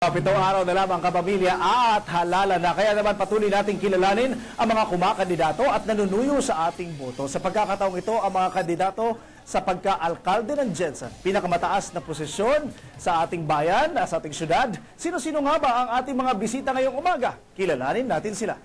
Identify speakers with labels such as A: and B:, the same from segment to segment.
A: Pitong araw na lamang kapamilya at halala na. Kaya naman patuloy nating kilalanin ang mga kumakandidato at nanunuyo sa ating boto. Sa pagkakataong ito, ang mga kandidato sa pagka-alkalde ng Jensen, pinakamataas na posisyon sa ating bayan, sa ating syudad. Sino-sino nga ba ang ating mga bisita ngayong umaga? Kilalanin natin sila.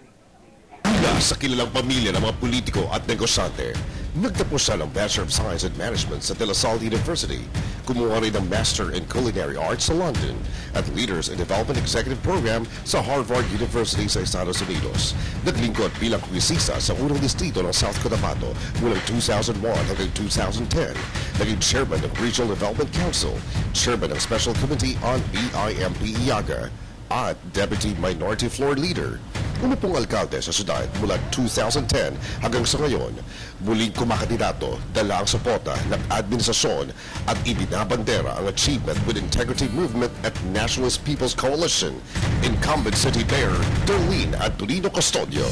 B: Mula sa kilalang pamilya ng mga politiko at negosyante, nagtapos siya ng Bachelor of Science and Management sa De La Salle University. Kumuha rin ng Master in Culinary Arts sa London at Leaders in Development Executive Program sa Harvard University sa Estados Unidos. Naglingkod bilang kongresista sa unang distrito ng South Cotabato mula 2001 hanggang 2010. Naging Chairman ng Regional Development Council, Chairman ng Special Committee on BIMP IAGA, at Deputy Minority Floor Leader. Umupong alkalde sa syudad mula 2010 hanggang sa ngayon. Muling kumakandidato, dala ang suporta ng administrasyon at ibinabandera ang Achievement with Integrity Movement at Nationalist People's Coalition. Incumbent City Mayor Darlene Antolino Custodio.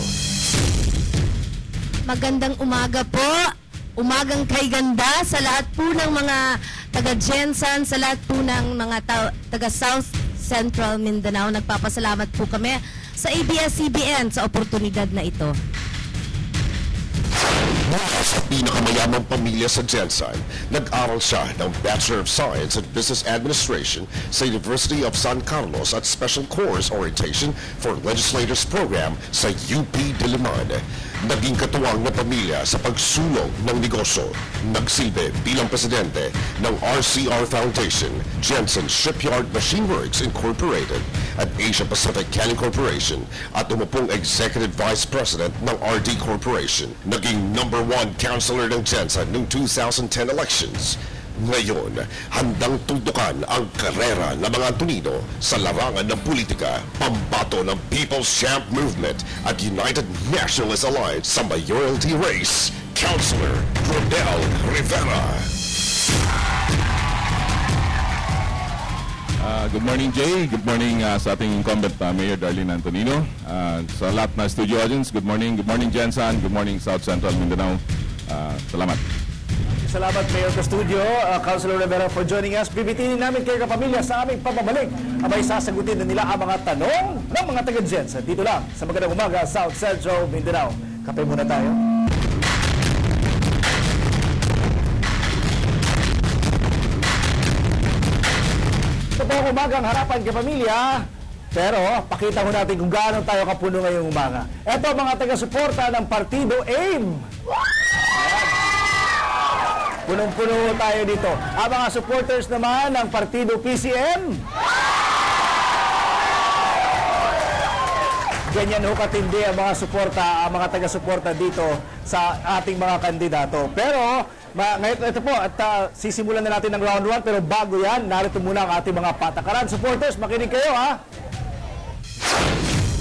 C: Magandang umaga po. Umagang kay ganda sa lahat po ng mga taga-Jensen, sa lahat po ng mga taga-South Central Mindanao. Nagpapasalamat po kami sa ABS-CBN sa oportunidad na ito.
B: Sa pinakamayamang pamilya sa Jensen, nag-aral siya ng Bachelor of Science and Business Administration sa University of San Carlos at Special Course Orientation for Legislators Program sa UP Diliman. Naging katuwang na pamilya sa pagsulong ng negosyo. Nagsilbi bilang presidente ng RCR Foundation, Jensen Shipyard Machine Works Incorporated at Asia Pacific Canning Corporation at umupong Executive Vice President ng RD Corporation. Naging #1 counselor ng Jensen noong 2010 elections. Ngayon, handang tuntukan ang karera ng mga Antonino sa larangan ng politika, pambato ng People's Champ Movement at United Nationalist Alliance sa mayoralty race, Councilor Rodel Rivera.
D: Good morning, Jay. Good morning sa ating incumbent Mayor Darlene Antonino. Sa lahat na studio audience, good morning. Good morning, Jensen. Good morning, South Central Mindanao. Salamat.
A: Salamat, Mayor Custodio, Councilor Rivera, for joining us. Bibitinin namin kayo kapamilya sa aming pababalik. Abay, sasagutin na nila ang mga tanong ng mga taga-Jensen. Dito lang sa Magandang Umaga, South Central Mindanao. Kape muna tayo. Ito po ang umagang harapan kapamilya. Pero pakita mo natin kung gaano tayo kapuno ngayong umaga. Ito ang mga taga-suporta ng Partido AIM. Punong-puno tayo dito. Ang mga supporters naman ng Partido PCM. Ganyan ho katindi ang mga suporta, ang mga taga-suporta dito sa ating mga kandidato. Pero ngayon ito po at sisimulan na natin ng round 1, pero bago yan, narito muna ang ating mga patakaran. Supporters, makinig kayo ha.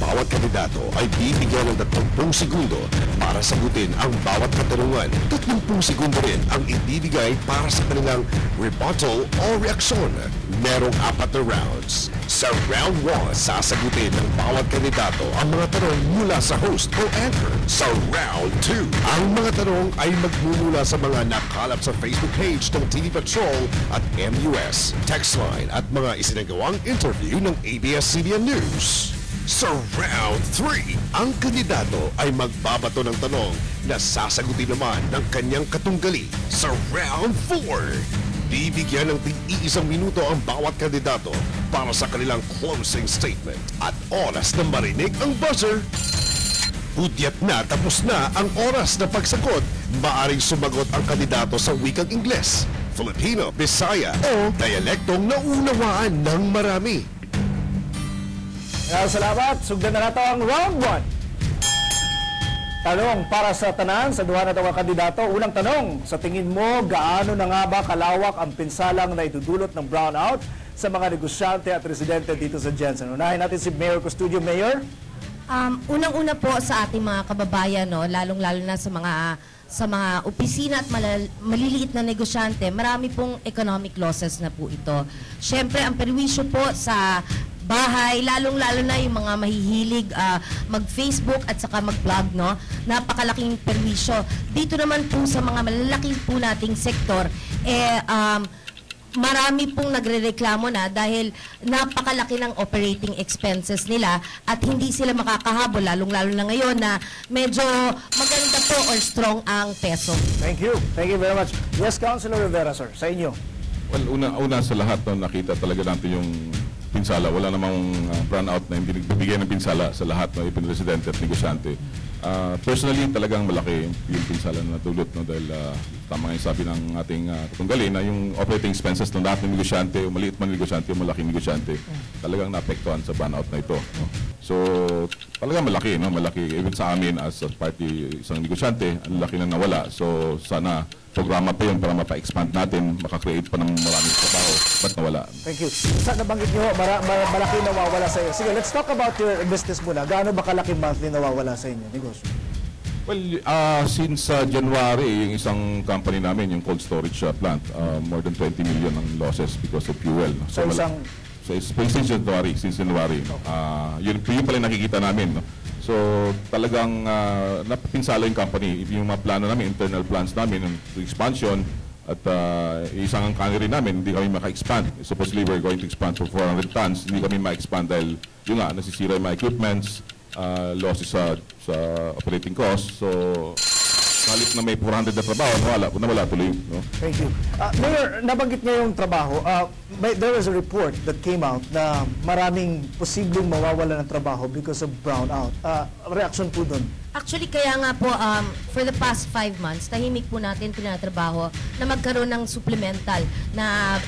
B: Bawat kandidato ay bibigyan ng 30 segundo para sagutin ang bawat katanungan. 30 segundo rin ang ibibigay para sa kanilang rebuttal o reaksyon. Merong 4 na rounds. Sa round 1, sasagutin ng bawat kandidato ang mga tanong mula sa host o anchor. Sa round 2, ang mga tanong ay magmumula sa mga nakalap sa Facebook page ng TV Patrol at MUS, text line at mga isinagawang interview ng ABS-CBN News. Sa round 3, ang kandidato ay magbabato ng tanong na sasagutin naman ng kanyang katunggali. Sa round 4, bibigyan ng tig-iisang minuto ang bawat kandidato para sa kanilang closing statement at oras na marinig ang buzzer. Hudyat na tapos na ang oras na pagsagot. Maaring sumagot ang kandidato sa wikang Ingles, Filipino, Bisaya o dialektong naunawaan ng marami.
A: Salamat. Sugdan na nato ang round 1. Tanong para sa tanan sa duha na mga kandidato. Unang tanong, sa tingin mo, gaano na nga ba kalawak ang pinsalang na itudulot ng brownout sa mga negosyante at residente dito sa Jensen? Unahin natin si Mayor Custodio. Mayor?
C: Unang-una po sa ating mga kababayan, no, lalong-lalo na sa mga opisina at maliliit na negosyante, marami pong economic losses na po ito. Siyempre, ang perwisyo po sa bahay, lalong-lalo na yung mga mahihilig mag-Facebook at saka mag-vlog, no? Napakalaking perwisyo. Dito naman po sa mga malalaking po nating sektor, marami pong nagrereklamo na dahil napakalaki ng operating expenses nila at hindi sila makakahabol, lalong-lalo na ngayon na medyo maganda po or strong ang peso.
A: Thank you. Thank you very much. Yes, Councilor Rivera, sir. Sa inyo.
D: Well, una sa lahat, no, nakita talaga natin yung pinsala. Wala namang brownout na hindi nagbibigay ng pinsala sa lahat, no, ibang residente at negosyante. Personally, talagang malaki yung pinsala na natulot, no, dahil tama nga yung sabi ng ating katunggali na yung operating expenses ng lahat ng negosyante, o maliit man negosyante o malaking negosyante, talagang naapektuhan sa brownout na ito. No. So, talagang malaki, no, malaki. Even sa amin as a party, isang negosyante, ang laki na nawala. So, sana programa pa yun para mapa-expand natin, makakreate pa ng maraming trabaho. Ba't nawala?
A: Thank you. Sa nabanggit nyo, malaki nawawala sa inyo. Sige, let's talk about your business muna. Gaano ba kalaki monthly nawawala sa inyo? Negosyo.
D: Well, since January, yung isang company namin, yung cold storage plant, more than 20 million ang losses because of fuel. No?
A: So, isang...
D: since January. Yun pala yung nakikita namin. No? So, talagang napinsala yung company. Yung mga plano namin, internal plans namin, yung expansion, at isang ang cannery namin, hindi kami maka-expand. Supposedly, we're going to expand for 400 tons. Hindi kami ma-expand dahil, yun nga, nasisira yung mga equipments, losses sa operating costs. So, halit na may 400 na trabaho, nawala tuloy. No?
A: Thank you. Mayor, nabanggit niya yung trabaho. There was a report that came out na maraming posibleng mawawala ng trabaho because of brownout. Reaction po doon?
C: Actually, kaya nga po, for the past 5 months, tahimik po natin tinatrabaho na magkaroon ng supplemental na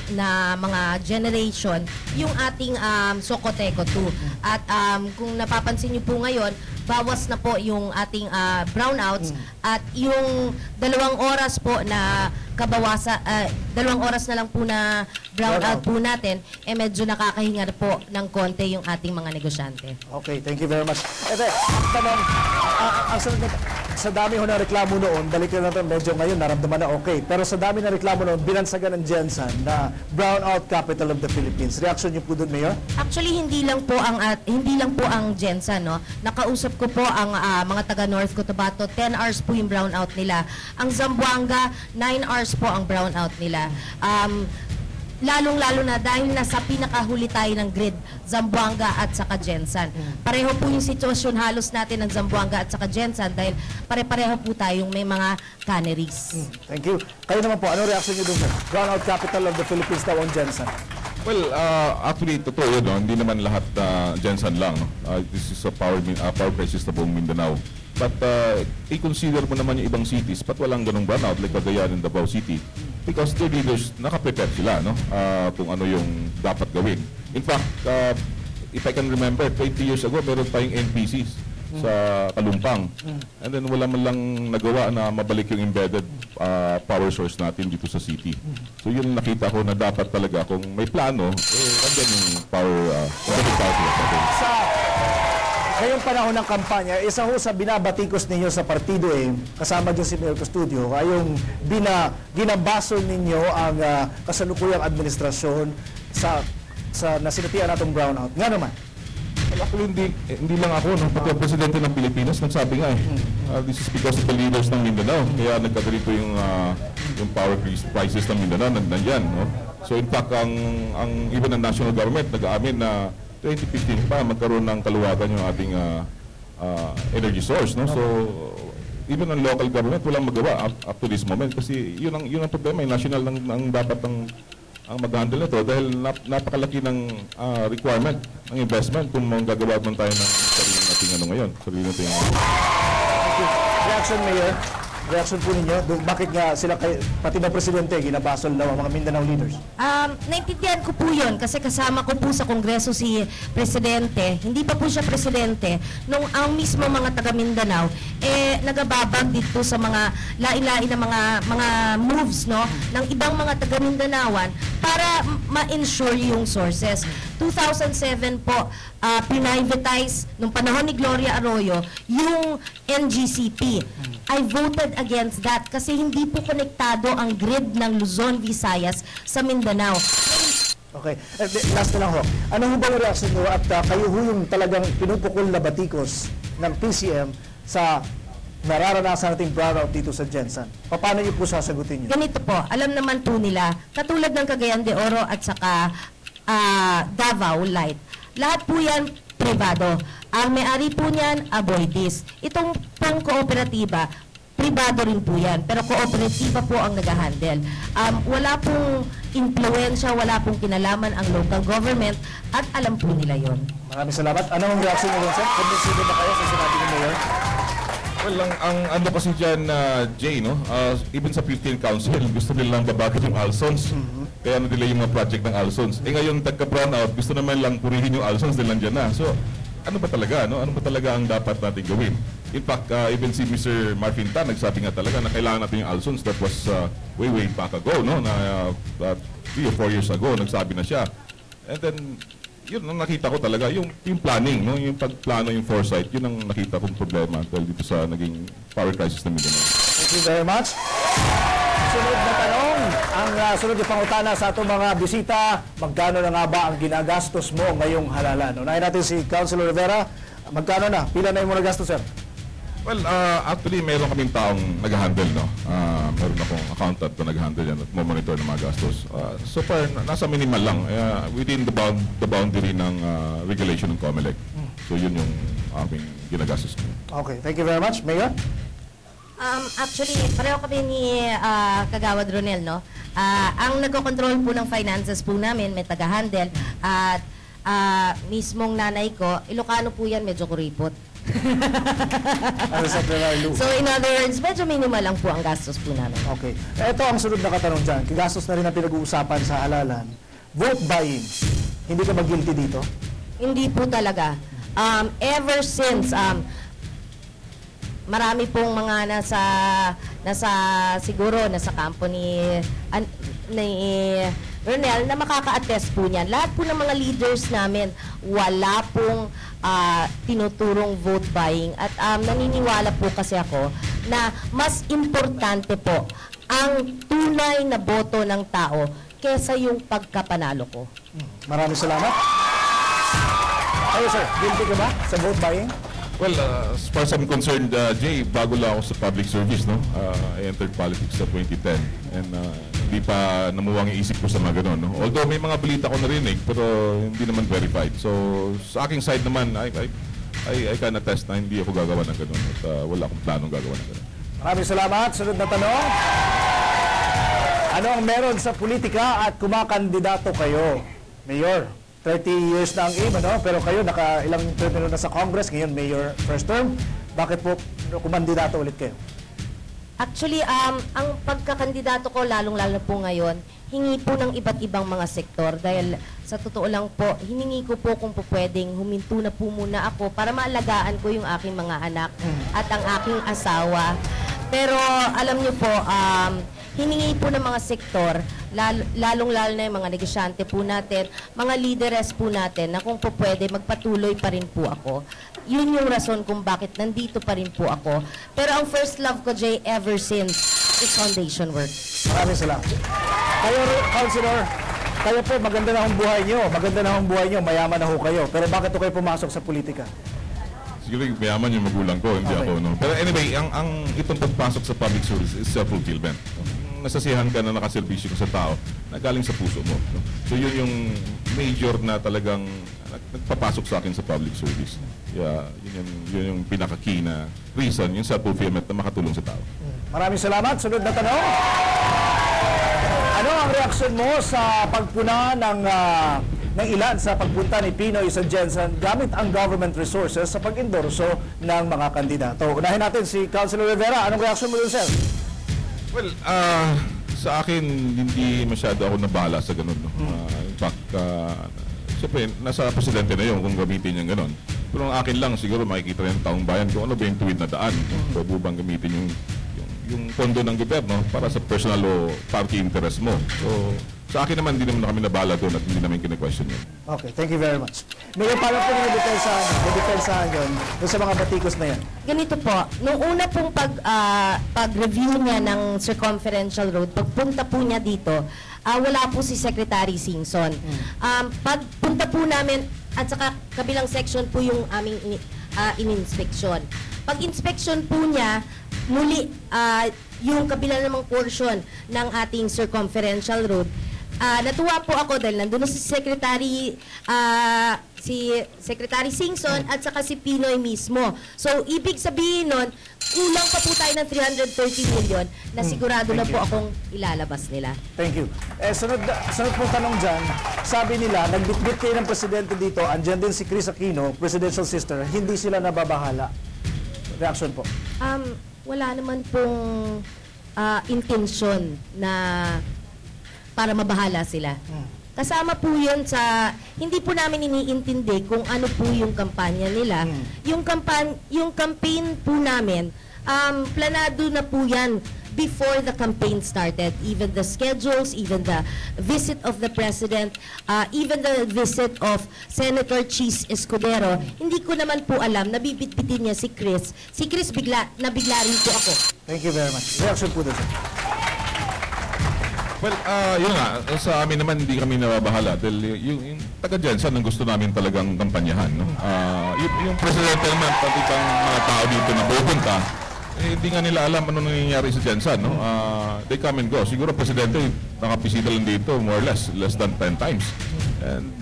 C: mga generation yung ating Socoteco 2. At kung napapansin niyo po ngayon, bawas na po yung ating brownouts at yung 2 oras po na kabawasa, 2 oras na lang po na brownout po natin, medyo nakakahinga po ng konti yung ating mga negosyante.
A: Okay, thank you very much. Ete, tanong, sa dami ho na reklamo noon, balik na natin, medyo ngayon naramdaman na okay. Pero sa dami na reklamo noon, binansagan ng Gensan na brownout capital of the Philippines. Reaction niyo po doon, Mayor?
C: Actually, hindi lang po ang Gensan, no. Nakausap ko po ang mga taga North Cotabato, 10 hours po yung brownout nila. Ang Zamboanga, 9 hours po ang brownout nila. Lalong-lalo na dahil nasa pinakahuli tayo ng grid, Zamboanga at saka Gensan. Pareho po yung sitwasyon halos natin ng Zamboanga at saka Gensan dahil pare-pareho po tayong may mga canneries.
A: Thank you. Kayo naman po, ano reaction niyo doon, sir? Brownout capital of the Philippines daw on Gensan.
D: Well, actually, totoo yun. No? Hindi naman lahat Gensan lang. No? This is a power crisis na buong Mindanao. But i-consider mo naman yung ibang cities, ba't walang ganung brownout like Cagayan and Davao City? Because the leaders, nakaprepare sila, no? Kung ano yung dapat gawin. In fact, if I can remember, 20 years ago, meron tayong NPCs sa Kalumpang. And then wala man lang nagawa na mabalik yung embedded power source natin dito sa city. So yun nakita ko na dapat talaga kung may plano, nandiyan yung power source natin.
A: Sa ngayong panahon ng kampanya, isa ho sa binabatikos ninyo sa partido kasama dyan si Mayor Custodio, ay yung ginabasol ninyo ang kasalukuyang administrasyon sa nasinatian natong brownout. Nga naman?
D: Actually, hindi lang ako, no? Pati ang presidente ng Pilipinas nagsabi nga this is because of the leaders ng Mindanao. Kaya nagkagarito yung power crisis ng Mindanao, nandyan. No? So in fact, ang even ang national government nag-aamin na 2015 pa magkaroon ng kaluwagan yung ating energy source. No? So even ang local government walang magawa up to this moment kasi yun ang problema. Yung national ang dapat ang mag-handle nito dahil napakalaki ng requirement ng investment kung gagawa man tayo ng sarili natin ngayon.
A: Reaction, Mayor? Reaction po ninyo? Bakit nga sila, pati na presidente, ginabasol daw ang mga Mindanao leaders?
C: Naintindihan ko po yun kasi kasama ko po sa Kongreso si Presidente. Hindi pa po siya Presidente. Nung ang mismo mga taga Mindanao, nagababag dito sa mga lain-lain na mga moves, no, ng ibang mga taga Mindanaoan para ma-ensure yung sources. 2007 po, pinivatize nung panahon ni Gloria Arroyo yung NGCP. I voted against that kasi hindi po konektado ang grid ng Luzon, Visayas sa Mindanao.
A: Okay. Last na lang ho. Ano ho ba yung reaction nyo at kayo ho yung talagang pinupukol na batikos ng PCM sa nararanasan nating brownout dito sa Jensen? Paano niyo po sasagutin yun?
C: Ganito po, alam naman po nila, katulad ng Cagayan de Oro at saka Davao Light, lahat po yan privado. Ang may-ari po niyan, Aboitiz. Itong pang kooperatiba, privado rin po yan, pero kooperatiba po ang nag-handle. Wala pong influensya, wala pong kinalaman ang local government at alam po nila yon.
A: Maraming salamat. Ano ang reaction mo, Vincent? Kumbinsido ba kayo sa sinabi ni Mayor?
D: Well, ang ano kasi dyan, Jay, no? Even sa 15 Council, gusto nilang babagit yung Alsons. Kaya na-delay yung mga project ng Alsons. Ngayon, tagka-brownout, gusto naman lang purihin yung Alsons dahil nandiyan na. So, ano ba talaga, no? Ano ba talaga ang dapat natin gawin? In fact, even si Mr. Marvin Tan, nagsabi nga talaga na kailangan natin yung Alsons. That was way back ago, no? Na 3 or 4 years ago, nagsabi na siya. And then, yun ang nakita ko talaga, yung planning, no? Yung pagplano, yung foresight, yun ang nakita kong problema dahil dito sa naging power crisis na Mindanao.
A: Thank you very much. Sunod na tanong, ang sunod na pangutana sa atong mga bisita, magkano na nga ba ang ginagastos mo ngayong halalan? Unahin natin si Councilor Rivera. Magkano na? Pila na yung mga gastos, sir?
D: Well, actually, meron kaming taong nag-handle, no? Meron akong accountant na nag-handle yan at monitor ng mga gastos. So far, nasa minimal lang, within the boundary ng regulation ng COMELEC. So yun yung aming ginagastos.
A: Okay, thank you very much. Mayor?
C: Actually, pareho kami ni Kagawad Ronel, no? Ang nagko-control po ng finances po namin, may taga-handle, at mismong nanay ko, Ilocano po yan, medyo kuripot.
A: Ano sa Lou?
C: So in other words, medyo minimal lang po ang gastos po namin.
A: Okay. Ito ang sunod na katanong dyan. Kigastos na rin ang pinag-uusapan sa halalan. Vote buying. Hindi ka mag-guilty dito?
C: Hindi po talaga. Ever since, marami pong mga nasa kampo ni Ronel na makaka-attest po niyan. Lahat po ng mga leaders namin, wala pong tinuturong vote buying. At naniniwala po kasi ako na mas importante po ang tunay na boto ng tao kesa yung pagkapanalo ko.
A: Maraming salamat. Ayo sir, guilty ka ba sa vote buying?
D: Well, as far as I'm concerned, Jay, bago lang ako sa public service, no? I entered politics sa 2010 and hindi pa namuwang yung isip ko sa mga ganun, no? Although may mga balita ko narinig, pero hindi naman verified. So, sa aking side naman, I can attest na hindi ako gagawa ng ganun at wala akong planong gagawa ng ganun.
A: Maraming salamat. Sunod na tanong. Ano ang meron sa politika at kumakandidato kayo? Mayor, 30 years na ang aim, ano? Pero kayo, ilang termino na sa Congress, ngayon Mayor first term. Bakit po kumandidato ulit kayo?
C: Actually, ang pagkakandidato ko, lalong-lalo po ngayon, hingi po ng iba't ibang mga sektor. Dahil sa totoo lang po, hiningi ko po kung po pwedeng huminto na po muna ako para maalagaan ko yung aking mga anak at ang aking asawa. Pero alam niyo po, hiningi po ng mga sektor, lalong-lalo na yung mga negosyante po natin, mga leaderes po natin, na kung po pwede, magpatuloy pa rin po ako. Yun yung rason kung bakit nandito pa rin po ako. Pero ang first love ko, Jay, ever since, is foundation work.
A: Maraming salamat. Kayo, Councilor, kayo po, maganda na ang buhay nyo. Maganda na ang buhay nyo, mayaman na ho kayo. Pero bakit po kayo pumasok sa politika?
D: Siguro mayaman yung magulang ko, hindi ako, no? Pero anyway, ang itong pagpasok sa public service is self-fulfillment. Nasasiyahan ka na nakaservisyo ka sa tao na galing sa puso mo. No? So yun yung major na talagang nagpapasok sa akin sa public service. Yeah, yun yung pinaka-key na reason, yung self-fulfillment na makatulong sa tao.
A: Maraming salamat. Sunod na tanong. Ano ang reaksyon mo sa pagpuna ng ilan sa pagpunta ni Pinoy sa Jensen gamit ang government resources sa pag-endorso ng mga kandidato? Unahin natin si Councilor Rivera. Anong reaksyon mo dun, sir?
D: Well, sa akin, hindi masyado ako nabahala sa ganun. No? In fact, siyempre, nasa presidente na yun kung gamitin yung ganun. Pero ang akin lang, siguro makikita rin ng taong bayan kung ano ba yung tuwid na daan. Pwede bang gamitin yung pondo ng gobyerno para sa personal o party interest mo. So, sa akin naman, hindi naman kami nabahala doon at hindi namin kine-question yun.
A: Okay, thank you very much. Mayor, paano po na-depensahan yun doon sa mga batikos na yan?
C: Ganito po, nung una pong pag-review niya ng circumferential road, pagpunta po niya dito, wala po si Secretary Singson. Pagpunta po namin, at saka kabilang section po yung aming in-inspeksyon. Pag inspection po niya, muli yung kabila namang portion ng ating circumferential road, natuwa po ako dahil nandun na si Secretary Singson at saka si Pinoy mismo. So, ibig sabihin nun, kulang pa po tayo ng 330 million na sigurado na po akong ilalabas nila.
A: Thank you. Sunod pong tanong dyan, sabi nila, nagbitbit kayo ng presidente dito, andyan din si Chris Aquino, presidential sister, hindi sila nababahala. Reaction po.
C: Wala naman pong intensyon na para mabahala sila. Kasama po yun sa, hindi po namin iniintindi kung ano po yung kampanya nila. Yung campaign po namin, planado na po yan before the campaign started. Even the schedules, even the visit of the President, even the visit of Senator Chis Escudero, hindi ko naman po alam, nabibitbitin niya si Chris. Si Chris nabigla rin po ako.
A: Thank you very much. Reaction po doon.
D: Well, yun nga, sa amin naman hindi kami nababahala dahil yung taga-Jensen ang gusto namin talagang kampanyahan. No? Yung presidente naman, pati pang mga tao dito na pupunta, hindi nga nila alam ano nangyayari sa Jensen. No? They come and go. Siguro presidente, nakapisita lang dito more or less than 10 times. And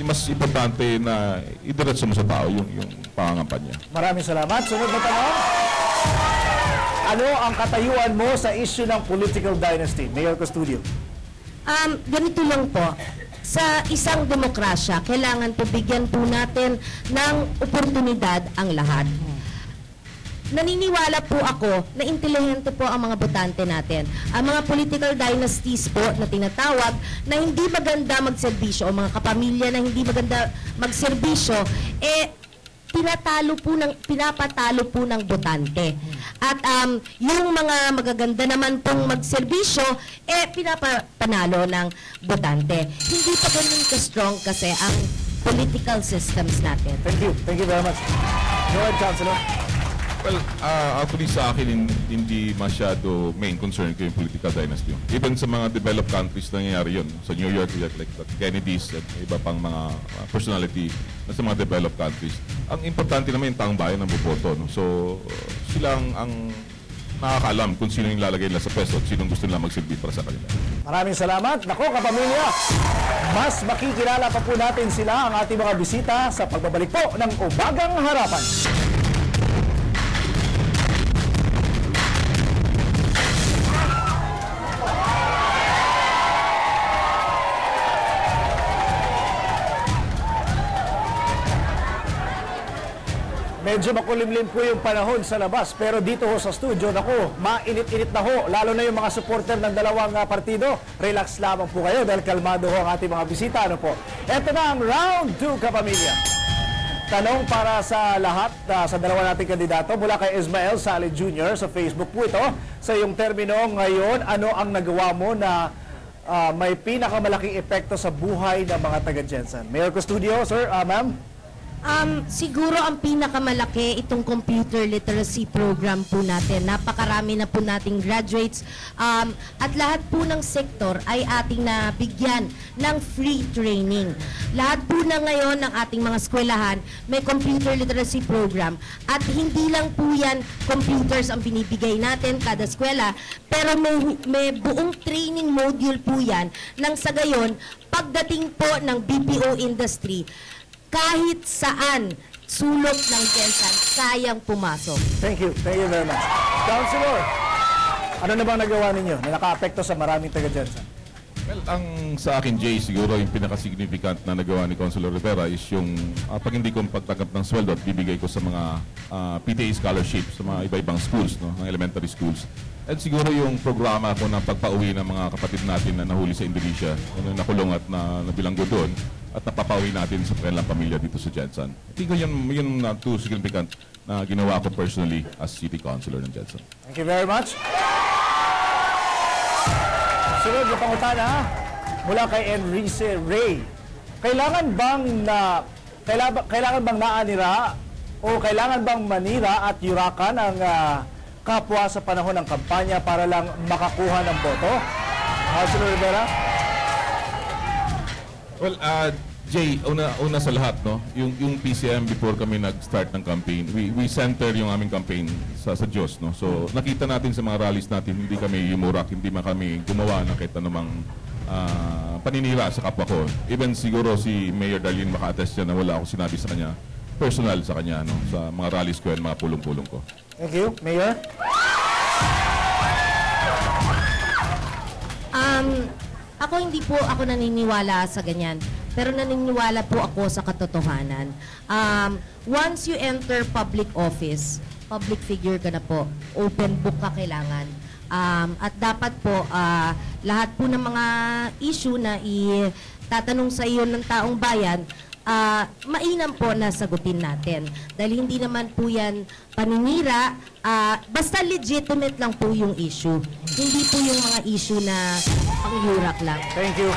D: mas importante na idiretso mo sa tao yung pangangampanya.
A: Maraming salamat. Sunod na tanong. Ano ang katayuan mo sa issue ng political dynasty? Mayor Custodio.
C: Ganito lang po. Sa isang demokrasya, kailangan po bigyan po natin ng oportunidad ang lahat. Naniniwala po ako na intelihente po ang mga botante natin. Ang mga political dynasties po na tinatawag na hindi maganda magserbisyo o mga kapamilya na hindi maganda magserbisyo, pinapatalo po ng botante. At yung mga magaganda naman pong magserbisyo, pinapanalo ng botante. Hindi pa ganun ka-strong kasi ang political systems natin.
A: Thank you. Thank you very much. Go ahead, Councilor.
D: Well, actually sa akin, hindi masyado main concern ko yung political dynasty. Even sa mga developed countries nangyayari yun. Sa New York, like the Kennedys at iba pang mga personality na sa mga developed countries. Ang importante naman yung taong bayan ng boboto. No? So, sila ang nakakaalam kung sino yung lalagay nila sa pwesto at sino gusto nila magsilbi para sa kanila.
A: Maraming salamat. Nako, kapamilya, mas makikilala pa po natin sila ang ating mga bisita sa pagbabalik po ng Umagang Harapan. Medyo makulimlim po yung panahon sa labas, pero dito ho sa studio, naku, mainit-init na ho, lalo na yung mga supporter ng dalawang partido. Relax lamang po kayo dahil kalmado ho ang ating mga bisita. Ano po? Ito na ang round 2, kapamilya. Tanong para sa lahat, sa dalawa nating kandidato, mula kay Ismael Saleh Jr. sa Facebook po ito. Sa iyong termino ngayon, ano ang nagawa mo na may pinakamalaking epekto sa buhay ng mga taga-Jensen? Mayor Custodio, sir, ma'am?
C: Siguro ang pinakamalaki itong computer literacy program po natin. Napakarami na po nating graduates at lahat po ng sektor ay ating nabigyan ng free training. Lahat po na ngayon ng ating mga eskwelahan may computer literacy program at hindi lang po yan computers ang binibigay natin kada eskwela, pero may buong training module po yan nang sa gayon pagdating po ng BPO industry, kahit saan sulok ng Jensen, kayang pumasok.
A: Thank you. Thank you very much. Councilor, ano na bang nagawa ninyo na naka-apekto sa maraming taga-Jensen?
D: Well, ang sa akin, Jay, siguro yung pinaka-significant na nagawa ni Consular Rivera is yung pag hindi ko pagtanggap ng sweldo at bibigay ko sa mga PTA scholarship sa mga iba-ibang schools, no, ng elementary schools. At siguro yung programa ko na pagpauwi ng mga kapatid natin na nahuli sa Indonesia, na nakulong at nabilanggo doon, at napapauwi natin sa kanilang pamilya dito sa Jensen. Tingnan yun two significant na ginawa ko personally as City Councilor ng Jensen.
A: Thank you very much. Sunod na pangutana mula kay Enrique Ray. Kailangan bang naanira o kailangan bang manira at yurakan ang kapwa sa panahon ng kampanya para lang makakuha ng boto? Councilor Rivera?
D: Well, Jay, una sa lahat, no, yung PCM before kami nag-start ng campaign, we center yung aming campaign sa Diyos, no. So nakita natin sa mga rallies natin, hindi kami yumurak, hindi man kami gumawa ng kahit anumang paninira sa kapwa ko. Even siguro si Mayor Darlene maka-attest siya na wala ako sinabi sa kanya, personal sa kanya, no, sa mga rallies ko yan, mga pulong-pulong ko.
A: Thank you. Mayor?
C: Ako hindi po ako naniniwala sa ganyan. Pero naniniwala po ako sa katotohanan. Once you enter public office, public figure ka na po. Open book ka kailangan. At dapat po, lahat po ng mga issue na itatanong sa iyo ng taong bayan, mainam po na sagutin natin. Dahil hindi naman po yan paninira, basta legitimate lang po yung issue. Hindi po yung mga issue na pang-yurak lang.
A: Thank you.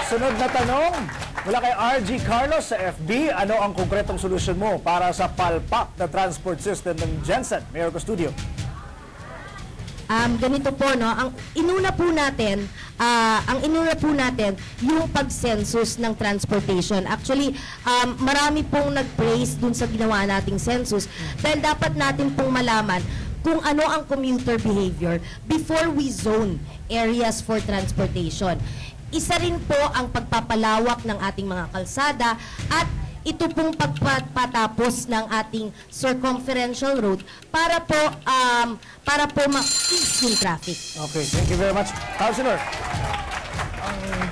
A: Sunod na tanong, mula kay RG Carlos sa FB, ano ang konkretong solusyon mo para sa palpak na transport system ng Jensen? Mayor Custodio.
C: Ganito po, no, ang inuna po natin yung pag-census ng transportation. Actually, marami pong nag-praise dun sa ginawa nating census dahil dapat natin pong malaman kung ano ang commuter behavior before we zone areas for transportation. Isa rin po ang pagpapalawak ng ating mga kalsada at ito pong pagpatapos ng ating circumferential road para po ma-ease yung traffic.
A: Okay, thank you very much. Councilor.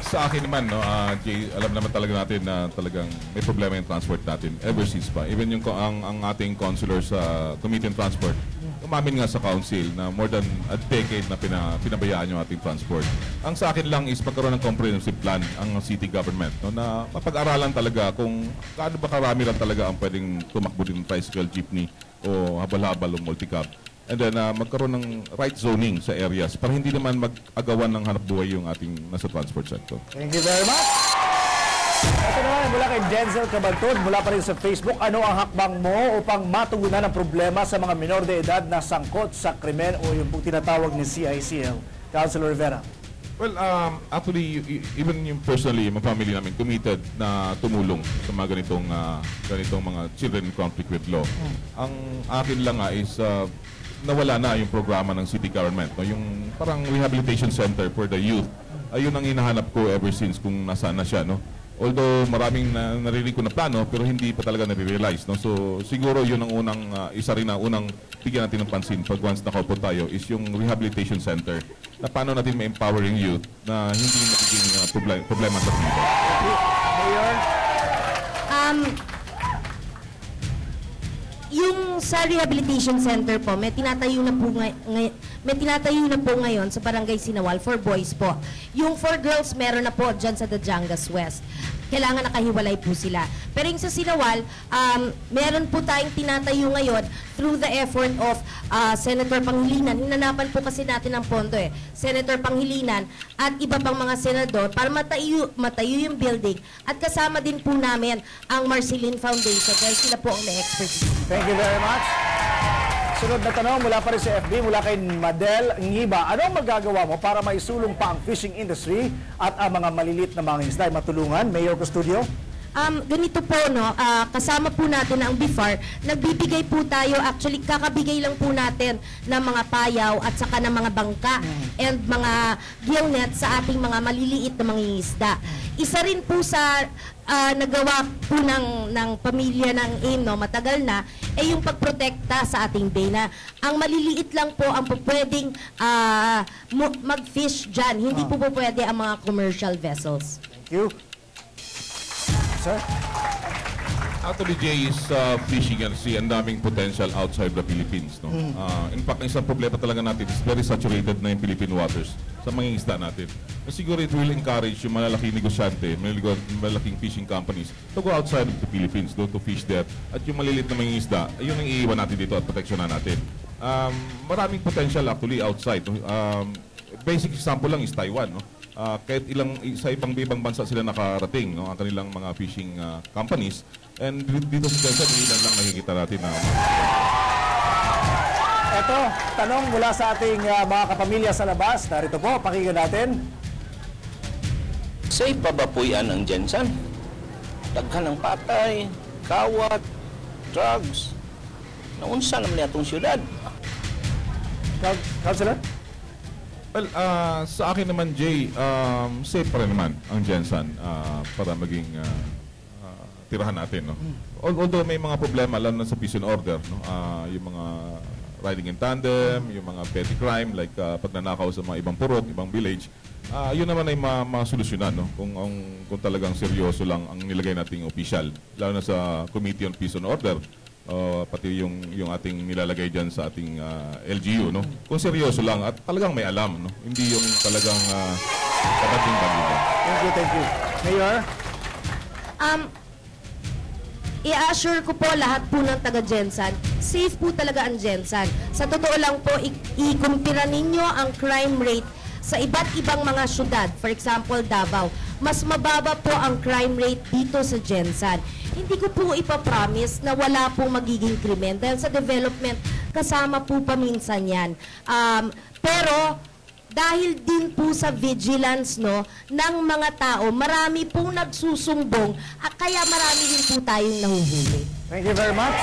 D: Sa akin naman, no, Jay, alam naman talaga natin na talagang may problema yung transport natin ever since pa. Even yung ang ating councilor sa Committee on Transport, umamin nga sa council na more than a decade na pinabayaan yung ating transport. Ang sa akin lang is magkaroon ng comprehensive plan ang city government, no, na mapag-aralan talaga kung kaano ba karami lang talaga ang pwedeng tumakbo din ng tricycle, jeepney o habal-habal o multicab. And then magkaroon ng right zoning sa areas para hindi naman mag-agawan ng hanap buhay yung ating nasa transport sector.
A: Thank you very much. Ito naman, mula kay Denzel Cabantod, mula pa rin sa Facebook, ano ang hakbang mo upang matugunan ang problema sa mga minor de edad na sangkot sa krimen o yung tinatawag ni CICL? Councilor Rivera.
D: Well, actually, even yung personally, yung family namin committed na tumulong sa mga ganitong mga children in conflict with law. Ang akin lang is nawala na yung programa ng city government, no? Yung parang rehabilitation center for the youth. Ayun ang hinahanap ko ever since kung nasaan na siya, no? Although maraming naririnig ko na plano pero hindi pa talaga nare-realize, no? So siguro yun ang unang isa rin na unang bigyan natin ng pansin pag once nakaupo tayo is yung rehabilitation center na paano natin ma-empowering youth na hindi magiging problema sa dito.
A: Mayor?
C: Yung sa rehabilitation center po, may tinatayo na po ngayon sa Barangay Sinawal for boys po. Yung for girls, meron na po dyan sa Dajangas West. Kailangan nakahiwalay po sila. Pero yung sa Sinawal, meron po tayong tinatayo ngayon through the effort of Senator Panghilinan. Hinanapan po kasi natin ng pondo Senator Panghilinan at iba pang mga senador para matayo yung building. At kasama din po namin ang Marceline Foundation dahil sila po ang may expertise.
A: Thank you very much. Sunod na tanong mula pa rin sa FB, mula kay Madel Ngiba. Ano ang magagawa mo para maisulong pa ang fishing industry at ang mga maliliit na mga isda ay matulungan? Mayor Custodio?
C: Ganito po, no, kasama po natin ang BIFAR, nagbibigay po tayo, actually kakabigay lang po natin ng mga payaw at saka ng mga bangka and mga gill net sa ating mga maliliit na mga isda. Isa rin po sa nagawa po ng pamilya ng AIM, no, matagal na, ay yung pagprotekta sa ating bay na ang maliliit lang po ang pwedeng mag-fish dyan. Hindi po pwede ang mga commercial vessels.
A: Thank you. Sir?
D: Actually, Jay, is fishing and sea, ang daming potential outside the Philippines. No? In fact, isang problema talaga natin is very saturated na yung Philippine waters sa mga isda natin. Siguro it will encourage yung malalaking negosyante, malalaking fishing companies to go outside of the Philippines to fish there. At yung maliliit na mga isda, yun ang iiwan natin dito at proteksyonan natin. Maraming potential actually outside. Basic example lang is Taiwan. No? Kahit sa ibang bansa sila nakarating, no, ang kanilang mga fishing companies, and dito sa Jensen, ilan lang nakikita natin na
A: Ito, tanong mula sa ating mga kapamilya sa labas. Narito po, pakinggan natin.
E: Safe pa ba po yan ang Jensen? daghan ng patay, kawat, drugs. Naunsa naman atong syudad.
A: Councilor?
D: Well, sa akin naman, Jay, safe pa rin naman ang Jensen para maging tirahan natin. No? Although may mga problema, lalo na sa peace and order, no? Yung mga riding in tandem, yung mga petty crime, like pagnanakaw sa mga ibang purok, ibang village, yun naman ay masolusyonan, no? Kung talagang seryoso lang ang nilagay nating opisyal, lalo na sa Committee on Peace and Order, pati yung ating nilalagay dyan sa ating LGU, no? Kung seryoso lang at talagang may alam, no? Hindi yung talagang kabating-bating.
A: Thank you. Mayor?
C: I-assure ko po lahat po ng taga-Jensen, safe po talaga ang Jensen. Sa totoo lang po, ikumpira ninyo ang crime rate sa iba't ibang mga syudad. For example, Davao. Mas mababa po ang crime rate dito sa Jensen. Hindi ko po ipapromise na wala pong magiging krimen dahil sa development, kasama po paminsan yan. Pero dahil din po sa vigilance ng mga tao, marami pong nagsusumbong at kaya marami din po tayong nahuhuli.
A: Thank you very much.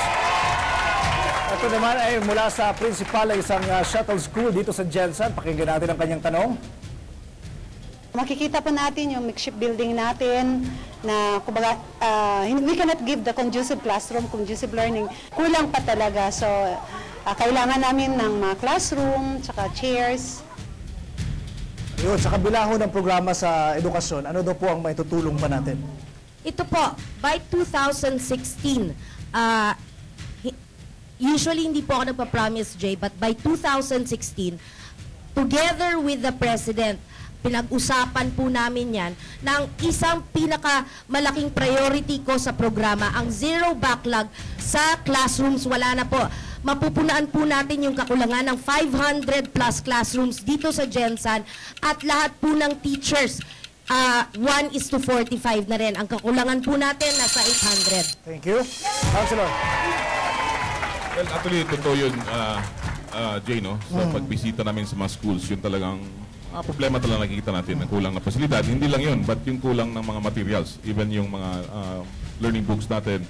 A: Ito naman ay mula sa principal ng isang shuttle school dito sa Jensen. Pakinggan natin ang kanyang tanong.
F: Makikita po natin yung makeshift building natin na kumbaga, we cannot give the conducive classroom, conducive learning. Kulang pa talaga. So, kailangan namin ng mga classroom, tsaka chairs.
A: Yun, sa kabila ho ng programa sa edukasyon, ano daw po ang maitutulong pa natin?
C: Ito po, by 2016, usually hindi po ako nagpa-promise, Jay, but by 2016, together with the President, pinag-usapan po namin yan na ang isang pinakamalaking priority ko sa programa, ang zero backlog sa classrooms. Wala na po. Mapupunaan po natin yung kakulangan ng 500 plus classrooms dito sa Jensen at lahat po ng teachers, 1:45 na rin. Ang kakulangan po natin nasa 800.
A: Thank you. Councilor?
D: Well, actually, totoo yun, Jay, no? Sa pagbisita namin sa mga schools, yun talagang problema talaga nakikita natin, ang kulang na pasilidad. Hindi lang yun, but yung kulang ng mga materials, even yung mga learning books natin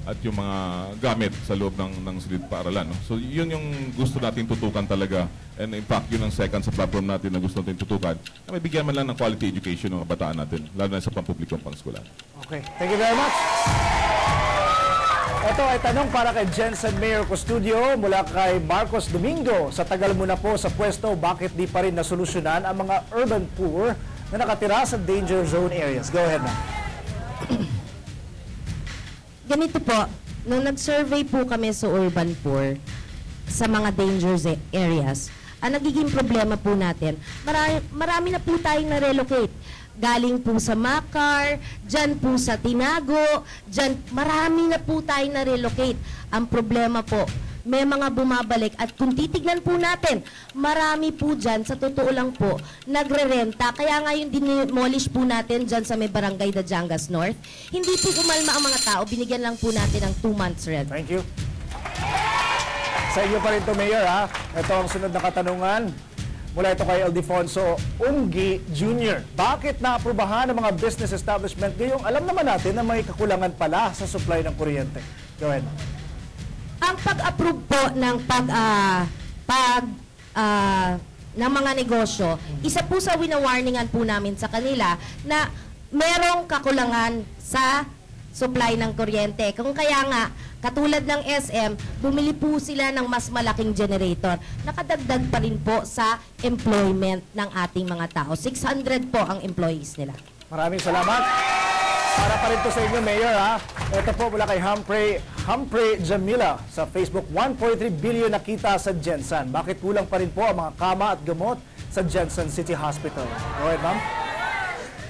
D: at yung mga gamit sa loob ng silid paaralan. No? So yun yung gusto natin tutukan talaga. And in fact, yun ang second sa platform natin na gusto natin tutukan. Na may bigyan man lang ng quality education ng kabataan natin, lalo na sa pampublikong pang-eskwelahan.
A: Okay. Thank you very much. Ito ay tanong para kay Jensen Mayor Custodio mula kay Marcos Domingo. Sa tagal mo na po sa pwesto, bakit di pa rin nasolusyonan ang mga urban poor na nakatira sa danger zone areas? Go ahead, ma'am.
C: Ganito po, nung nag-survey po kami sa urban poor, sa mga danger areas, ang nagiging problema po natin, marami na po tayong na-relocate. Galing po sa Makar, dyan po sa Tinago, dyan, marami na po tayong na-relocate. Ang problema po, may mga bumabalik at kung titignan po natin, marami po dyan, sa totoo lang po, nagre-renta. Kaya nga yung demolish po natin dyan sa may barangay Dajangas North, hindi po umalma ang mga tao, binigyan lang po natin ng 2 months rent.
A: Thank you. Sa inyo pa rin ito, Mayor, ha? Ito ang sunod na katanungan. Mula ito kay Ildefonso Unggi Jr. Bakit naaprubahan ng mga business establishment ngayong alam naman natin na may kakulangan pala sa supply ng kuryente? Go ahead.
C: Ang pag-approve po ng ng mga negosyo, isa po sa winawarningan po namin sa kanila na merong kakulangan sa supply ng kuryente. Kung kaya nga, katulad ng SM, bumili po sila ng mas malaking generator. Nakadagdag pa rin po sa employment ng ating mga tao. 600 po ang employees nila.
A: Maraming salamat. Para pa rin to sa inyo, Mayor, ha? Ito po mula kay Humphrey Jamila sa Facebook. 1.3 billion nakita sa Jensen. Bakit kulang pa rin po ang mga kama at gamot sa Jensen City Hospital? Go ahead, ma'am.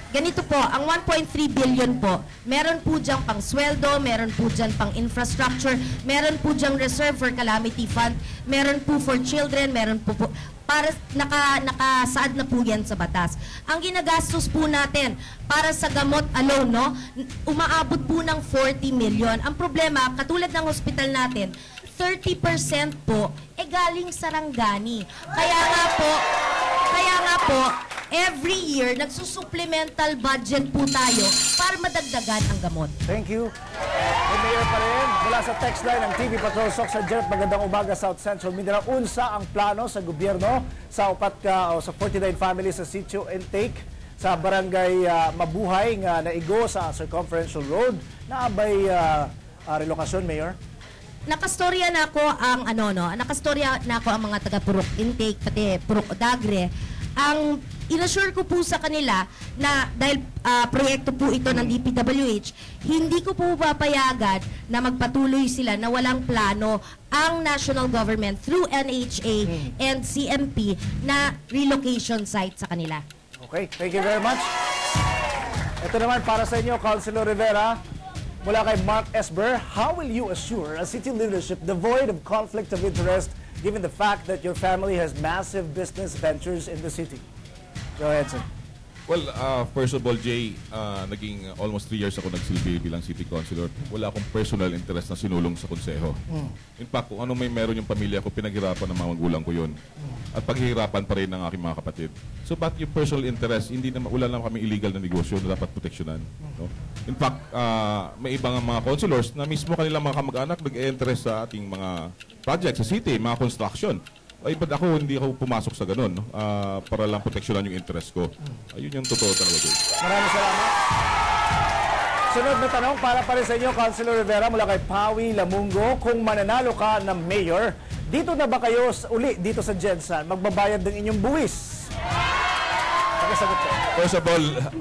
C: Ganito po, ang 1.3 billion po, meron po diyang pang sweldo, meron po dyan pang infrastructure, meron po diyang reserve for calamity fund, meron po for children, meron po para nakasaad na po yan sa batas. Ang ginagastos po natin para sa gamot alone, no, umaabot po ng 40 million. Ang problema, katulad ng hospital natin, 30% po galing sa Rangani. Kaya nga po, every year, nagsusupplemental budget po tayo para madagdagan ang gamot.
A: Thank you. May Mayor pa rin. Mula sa text line ng TV Patrol Sox sa Jeff, magandang umaga, South Central Mindanao. Unsa ang plano sa gobyerno sa 49 families sa sitio intake sa barangay Mabuhay nga naigo sa Circumferential Road na abay relokasyon, Mayor?
C: Nakastorya na ako ang mga taga Purok Intake pati Purok Odagre. Ang inassure ko po sa kanila na dahil proyekto po ito ng DPWH, hindi ko po papayagan na magpatuloy sila na walang plano ang national government through NHA and CMP na relocation site sa kanila.
A: Okay, thank you very much. Ito naman para sa inyo, Councilor Rivera. Mula kay Mark Esber, how will you assure a city leadership devoid of conflict of interest given the fact that your family has massive business ventures in the city? Go ahead, sir.
D: Well, first of all, Jay, naging almost 3 years ako nagsilbi bilang city councilor. Wala akong personal interest na sinulong sa konseho. In fact, kung ano may meron yung pamilya ko, pinaghirapan ng mga magulang ko yun. At paghihirapan pa rin ng aking mga kapatid. So, ba't yung personal interest, wala lang kami illegal na negosyo na dapat proteksyonan. No? In fact, may ibang mga councilors na mismo kanilang mga kamag-anak nag-interest sa ating mga projects sa city, mga construction. Ay, ba't hindi ako pumasok sa ganun, no? Para lang proteksyonan yung interest ko. Ayun yung totoo talaga.
A: Maraming salamat. Sunod na tanong para pa rin sa inyo, Councilor Rivera, mula kay Pawi Lamungo. Kung mananalo ka ng mayor, dito na ba kayo uli dito sa Jensan magbabayad ng inyong buwis? Pakisagot po.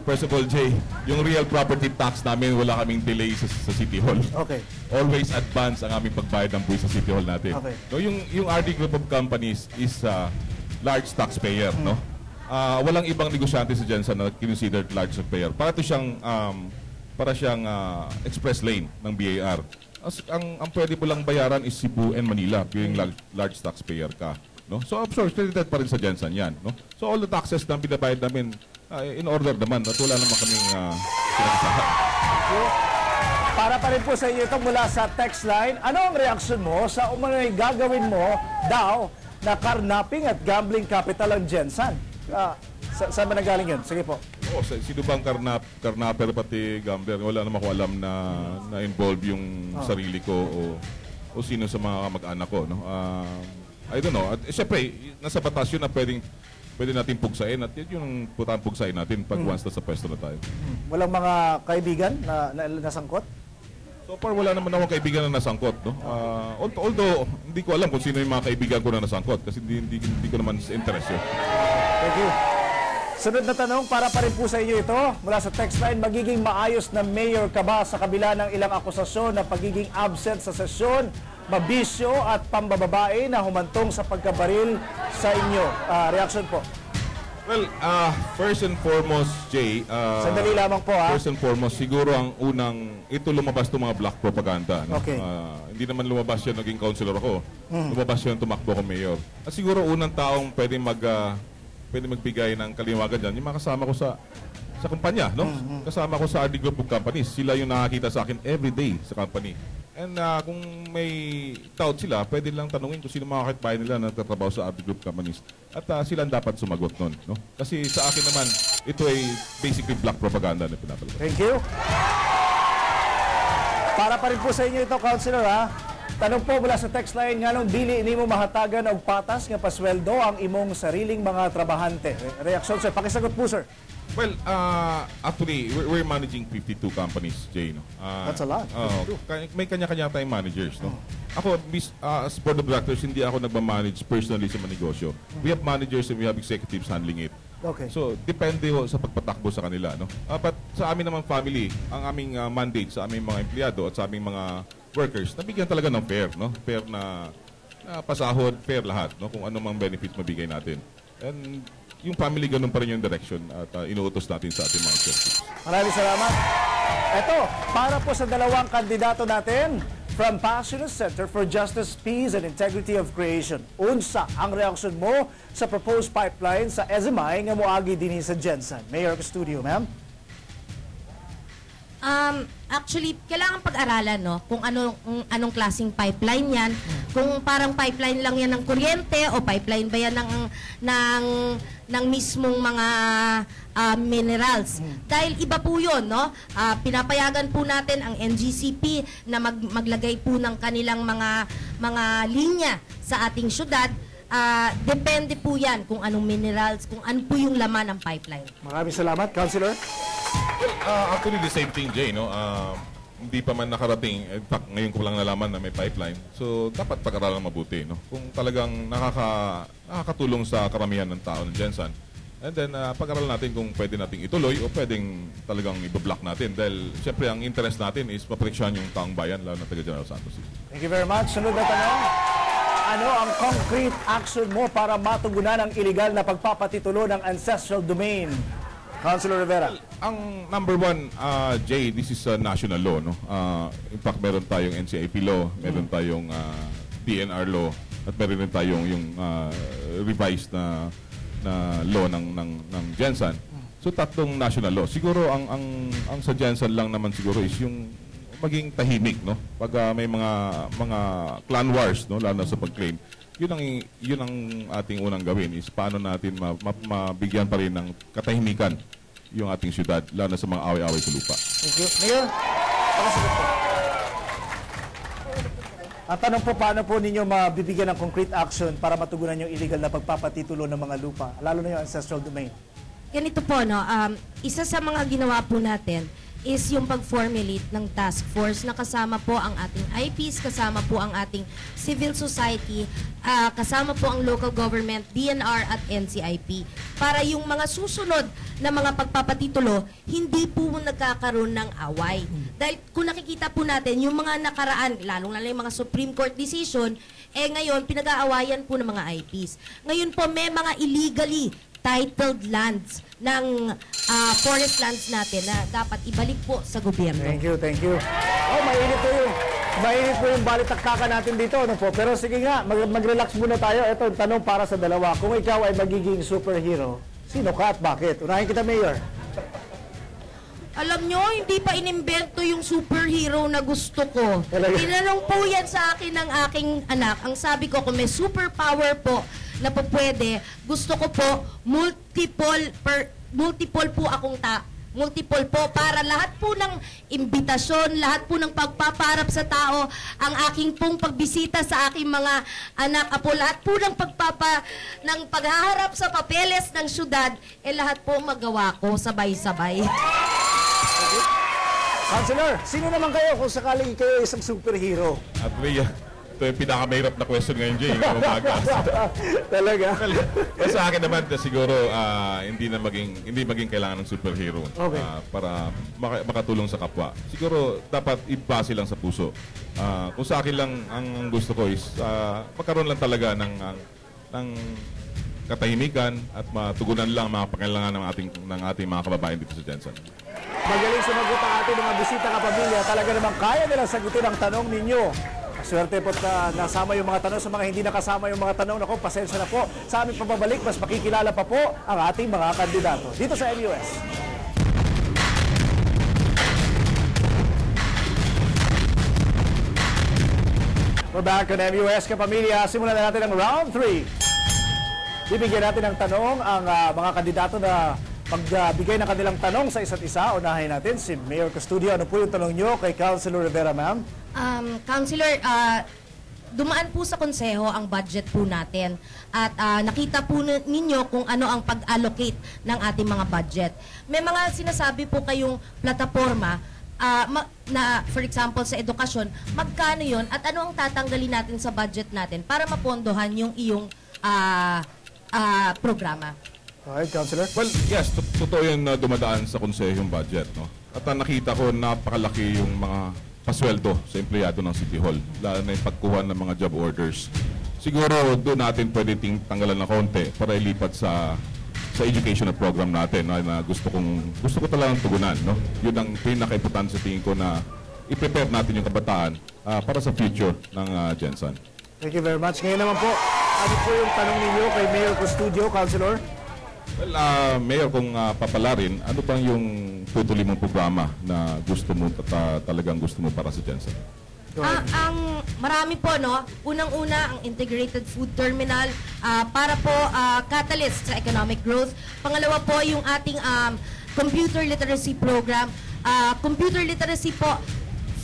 D: First of all, Jay, yung real property tax namin, wala kaming delay sa City Hall.
A: Okay.
D: Always advance ang aming pagbayad ng buwis sa City Hall natin.
A: Okay.
D: No, yung RD Group of Companies is large taxpayer, no? Walang ibang negosyante sa Jensen na considered large taxpayer. Para siyang express lane ng BAR. Ang pwede mo lang bayaran is Cebu and Manila, being large taxpayer ka. No? So, of course, credited pa rin sa Jensen yan. No? So, all the taxes na binabayad namin, in order naman, at wala naman kaming pinagsasahan.
A: Para pa rin po sa inyo ito mula sa text line, ano ang reaksyon mo sa umano'y gagawin mo daw na carnapping at gambling capital ang Jensen? Saan ba nagaling yun? Sige po.
D: Sino bang karnaper pati gambler? Wala naman ko alam na involve yung sarili ko o sino sa mga kamag-anak ko. No? I don't know. At siyempre, nasa batas yun na pwede natin pugsain at yun yung putang pugsain natin pag once na sa pwesto na tayo.
A: Walang mga kaibigan na nasangkot?
D: So far, wala naman akong kaibigan na nasangkot. No? Although, hindi ko alam kung sino yung mga kaibigan ko na nasangkot kasi hindi ko naman sa interest yun.
A: Thank you. Sunod na tanong para pa rin po sa inyo ito. Mula sa text line, magiging maayos na mayor ka ba sa kabila ng ilang akusasyon na pagiging absent sa sesyon, mabisyo at pambababae na humantong sa pagkabaril sa inyo? Reaction po.
D: Well, first and foremost, Jay,
A: Sandali lamang po, ha?
D: First and foremost, siguro ang unang, ito lumabas itong mga black propaganda. No?
A: Okay.
D: Hindi naman lumabas yan, naging councilor ako. Lumabas yan, tumakbo ko mayor. At siguro unang taong pwede magbigay ng kaliwagan dyan, yung mga kasama ko sa kumpanya, no? Kasama ko sa RD Group of Companies. Sila yung nakakita sa akin every day sa company. And kung may doubt sila, pwede lang tanungin kung sino mga kapitbahay nila na nagtatrabaho sa RD Group Companies. At sila ang dapat sumagot nun, no? Kasi sa akin naman, ito ay basically black propaganda na pinapalabas.
A: Thank you. Para pa rin po sa inyo ito, Councilor, ha? Tanong po mula sa text line, nga nung dili ni mo mahatagan og patas nga pasweldo ang imong sariling mga trabahante. Reaksyon, sir. Pakisagot po, sir.
D: Well, actually, we're managing 52 companies, Jay. No?
A: That's a lot.
D: May kanya-kanya tayong managers. No? Ako, as board of directors, hindi ako nagmamanage personally sa mga negosyo. We have managers and we have executives handling it.
A: Okay.
D: So, depende ho sa pagpatakbo sa kanila. No? But sa amin naman family, ang aming mandate sa aming mga empleyado at sa aming mga workers, nabigyan talaga ng fair. No? Fair na pasahod, fair lahat. No? Kung ano mang benefits mabigay natin. And yung family, ganun pa rin yung direction at inuutos natin sa ating mga executives.
A: Maraming salamat. Ito, para po sa dalawang kandidato natin, from Passionate Center for Justice, Peace and Integrity of Creation. Unsa ang reaksyon mo sa proposed pipeline sa SMI nga moagi dinhi sa Jensen? Mayor Studio, ma'am.
C: Actually, kailangan pag-aralan, no, kung anong klaseng pipeline yan. kung parang pipeline lang yan ng kuryente o pipeline ba yan ng mismong mga minerals. Dahil iba po yun, no? Pinapayagan po natin ang NGCP na maglagay po ng kanilang mga linya sa ating syudad. Depende po yan kung anong minerals, kung ano po yung laman ng pipeline.
A: Maraming salamat, Councilor.
D: Actually, the same thing, Jay, no? Hindi pa man nakarating, in fact, ngayon ko lang nalaman na may pipeline. So, dapat pag-aralan mabuti, no? Kung talagang nakakatulong sa karamihan ng tao ng Gensan. And then, pag-aralan natin kung pwede nating ituloy o pwedeng talagang ibablock natin. Dahil, siyempre, ang interest natin is maproteksyon yung taong bayan, lalo na taga General Santos City.
A: Thank you very much. Sunod na tanong. Ano ang concrete action mo para matugunan ang iligal na pagpapatitulo ng ancestral domain? Councilor Rivera.
D: Ang number one, Jay, this is a national law, no? In fact, meron tayong NCIP law, meron tayong PNR law, at meron rin tayong yung revised na law ng Gensan. So, tatlong national law. Siguro, ang sa Gensan lang naman siguro is yung maging tahimik, no? Pag may mga clan wars, no, lalo na sa pag-claim, yun ang ating unang gawin is paano natin mabigyan pa rin ng katahimikan yung ating syudad, lalo na sa mga away-away sa lupa.
A: Thank you. Mayor, pakasagot po. Ang tanong po, paano po ninyo mabibigyan ng concrete action para matugunan yung illegal na pagpapatitulo ng mga lupa, lalo na yung ancestral domain?
C: Ganito po, no? Isa sa mga ginawa po natin is yung pag-formulate ng task force na kasama po ang ating IPs, kasama po ang ating civil society, kasama po ang local government, DNR at NCIP para yung mga susunod na mga pagpapatitulo hindi po nagkakaroon ng away. Dahil kung nakikita po natin yung mga nakaraan, lalong-lalo yung mga Supreme Court decision, ngayon pinag-aawayan po ng mga IPs. Ngayon po may mga illegally titled lands ng forest lands natin na dapat ibalik po sa gobyerno.
A: Thank you, thank you. Oh, mainit po yung balitaktakan natin dito, ano po? Pero sige nga, mag-relax muna tayo. Ito, tanong para sa dalawa. Kung ikaw ay magiging superhero, sino ka at bakit? Unahin kita, Mayor.
C: Alam nyo, hindi pa inimbento yung superhero na gusto ko.
A: Talaga?
C: Tinanong po yan sa akin ng aking anak. Ang sabi ko, kung may superpower po na po pwede, gusto ko po multiple po akong multiple po para lahat po ng imbitasyon, lahat po ng pagpaparap sa tao, ang aking pong pagbisita sa aking mga anak, apo, lahat po ng ng paghaharap sa papeles ng syudad, lahat po magawa ko sabay-sabay.
A: Councilor, sino naman kayo kung sakaling kayo isang superhero?
D: At Rhea, ito yung pinakamahirap na question ngayon, Jay. Umaga.
A: Talaga?
D: Well, sa akin naman, siguro, hindi maging kailangan ng superhero
A: Okay.
D: para makatulong sa kapwa. Siguro, dapat ibase lang sa puso. Kung sa akin lang, ang gusto ko is magkaroon lang talaga ng katahimikan at matugunan lang mga pangailangan ng ating mga kababayan dito sa Gensan.
A: Magaling sumagot ang ating mga bisita kapamilya. Talaga namang kaya nilang sagutin ang tanong ninyo. Swerte po na nasama yung mga tanong. Sa mga hindi nakasama yung mga tanong, naku, pasensya na po. Sa aming pababalik, mas makikilala pa po ang ating mga kandidato dito sa MUS. We're back on MUS kapamilya. Simulan na natin ang round 3. Bibigyan natin ng tanong ang mga kandidato na magbigay ng kanilang tanong sa isa't isa. Unahin natin si Mayor Custodio. Ano po yung tanong nyo kay Councilor Rivera, ma'am?
C: Councilor, dumaan po sa konseho ang budget po natin at nakita po ninyo kung ano ang pag-allocate ng ating mga budget. May mga sinasabi po kayong plataforma na, for example, sa edukasyon, magkano yon at ano ang tatanggalin natin sa budget natin para mapondohan yung iyong programa.
A: Alright, Councilor.
D: Well, yes, totoo yun na dumadaan sa konseho yung budget, no? At nakita ko napakalaki yung mga pasweldo sa empleyado ng City Hall, lalo na yung pagkuha ng mga job orders. Siguro doon natin pwede tanggalan ng konti para ilipat sa educational program natin na gusto ko talagang tugunan, no? Yun ang pinaka-importante sa tingin ko na i-prepare natin yung kabataan para sa future ng Gensan.
A: Thank you very much. Ngayon naman po, ano po yung tanong ninyo kay Mayor Custodio, Councilor?
D: Well, Mayor, kung papalarin, ano bang yung tutuloy mong programa na gusto mo at talagang gusto mo para sa Gensan?
C: Ang Marami po, no? Unang-una, ang Integrated Food Terminal para po catalyst sa economic growth. Pangalawa po, yung ating computer literacy program. Computer literacy po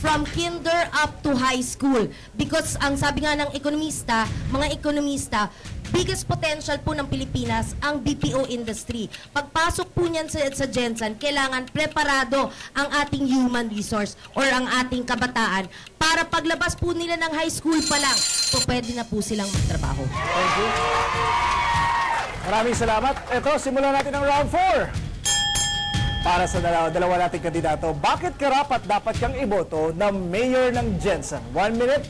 C: from kinder up to high school. Because ang sabi nga ng ekonomista, mga ekonomista, biggest potential po ng Pilipinas ang BPO industry. Pagpasok po niyan sa Gensan, kailangan preparado ang ating human resource or ang ating kabataan para paglabas po nila ng high school pa lang, po pwede na po silang magtrabaho.
A: Thank you. Maraming salamat. Ito, simulan natin ang round 4. Para sa dalawa nating kandidato, bakit karapat dapat kang iboto na mayor ng Gensan? 1 minute,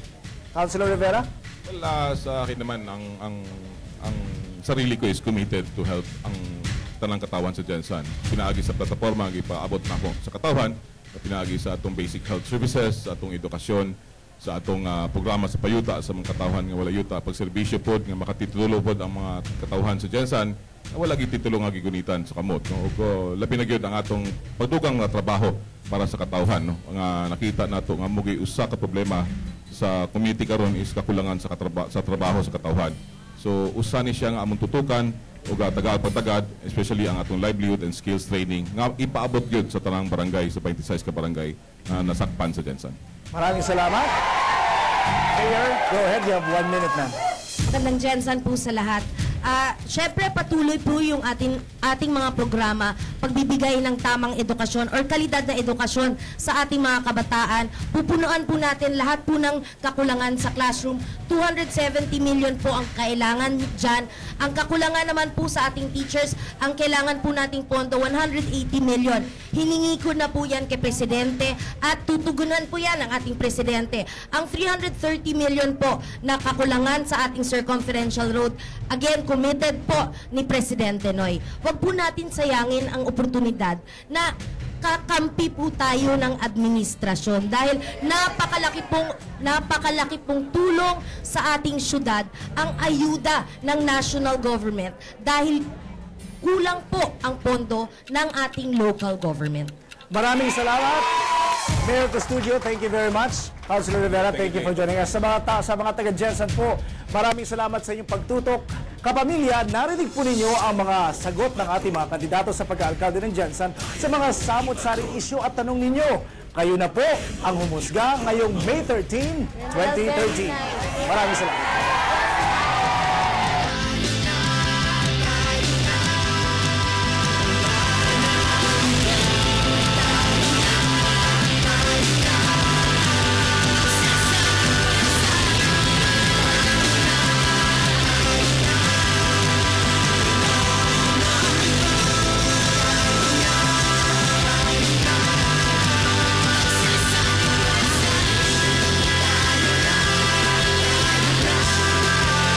A: Councilor Rivera.
D: Well, sa akin naman, ang sarili ko is committed to help ang tanang katawan sa Gensan. Pinaagi sa plataforma, ipaabot na ako sa katawan, pinaagi sa atong basic health services, sa atong edukasyon, sa atong programa sa payuta, sa mga katawan nga wala yuta, pagserbisyo po, nga makatitulo po ang mga katawhan sa Gensan, na wala gititulo nga gigunitan sa kamot. No? O labi na gyud ang atong pagdugang na trabaho para sa katawhan. No? Nga nakita nato nga mugi usa ka problema sa community karon is kakulangan sa trabaho sa katawhan. So usa ni siya nga among tutukan ug tagad pagtagad, especially ang atong livelihood and skills training nga ipaabot gyud sa tanang barangay sa 26 ka barangay na nasakpan sa Gensan.
A: Maraming salamat. Mayor, go ahead. You have 1 minute na.
C: Magandang Gensan po sa lahat. Siyempre, patuloy po yung ating mga programa, pagbibigay ng tamang edukasyon or kalidad na edukasyon sa ating mga kabataan. Pupunuan po natin lahat po ng kakulangan sa classroom. 270 million po ang kailangan dyan. Ang kakulangan naman po sa ating teachers, ang kailangan po nating pondo, 180 million. Hiningi ko na po yan kay Presidente at tutugunan po yan ng ating Presidente. Ang 330 million po na kakulangan sa ating circumferential road, again, committed po ni Presidente Noy. Huwag po natin sayangin ang oportunidad na kakampi po tayo ng administrasyon dahil napakalaki pong tulong sa ating syudad ang ayuda ng national government dahil kulang po ang pondo ng ating local government.
A: Maraming salamat. Mayor Custodio, thank you very much. Councilor Rivera, thank you for joining us. Sa mga taga-Gensan po, maraming salamat sa inyong pagtutok. Kapamilya, narinig po ninyo ang mga sagot ng ating mga kandidato sa pagka-alkalde ng Gensan sa mga samot-saring isyu at tanong ninyo. Kayo na po ang humusga ngayong May 13, 2013. Maraming salamat.